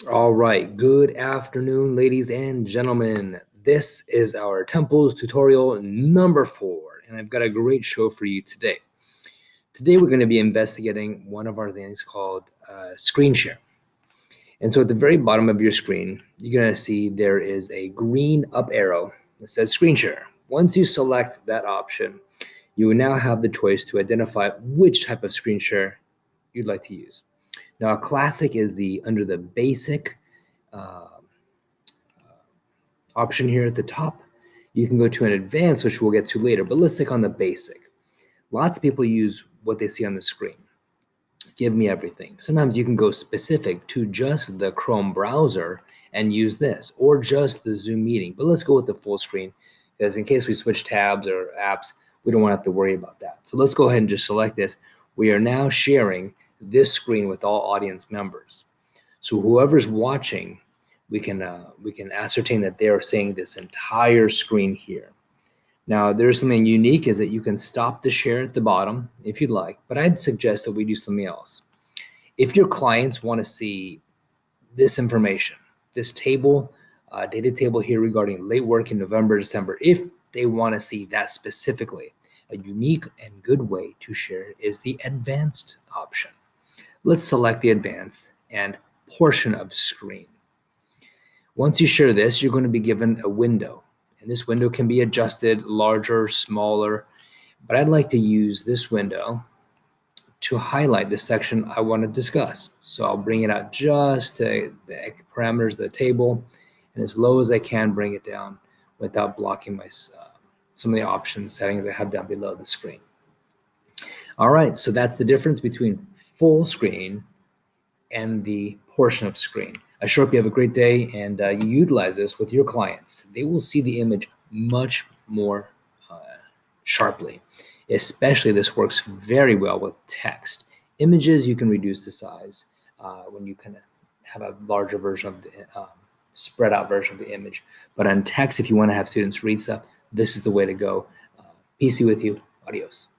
All right, good afternoon, ladies and gentlemen. This is our Temples tutorial number 4, and I've got a great show for you today. Today, we're going to be investigating one of our things called screen share. And so at the very bottom of your screen, you're going to see there is a green up arrow that says screen share. Once you select that option, you will now have the choice to identify which type of screen share you'd like to use. Now, a classic is under the basic uh, option here at the top. You can go to an advanced, which we'll get to later, but let's click on the basic. Lots of people use what they see on the screen. Give me everything. Sometimes you can go specific to just the Chrome browser and use this, or just the Zoom meeting. But let's go with the full screen, because in case we switch tabs or apps, we don't want to have to worry about that. So let's go ahead and just select this. We are now sharing this screen with all audience members. So whoever's watching, we can ascertain that they are seeing this entire screen here. Now, there's something unique is that you can stop the share at the bottom if you'd like, but I'd suggest that we do something else. If your clients want to see this information, this table, data table here regarding late work in November, December, if they want to see that specifically, a unique and good way to share is the advanced option. Let's select the advanced and portion of screen. Once you share this, you're going to be given a window, and this window can be adjusted larger, smaller, but I'd like to use this window to highlight the section I want to discuss. So I'll bring it out just to the parameters of the table, and as low as I can bring it down without blocking my some of the options settings I have down below the screen. All right, so that's the difference between full screen and the portion of screen. I sure hope you have a great day and you utilize this with your clients. They will see the image much more sharply. Especially this works very well with text. Images, you can reduce the size when you can have a larger version of the spread out version of the image. But on text, if you want to have students read stuff, this is the way to go. Peace be with you. Adios.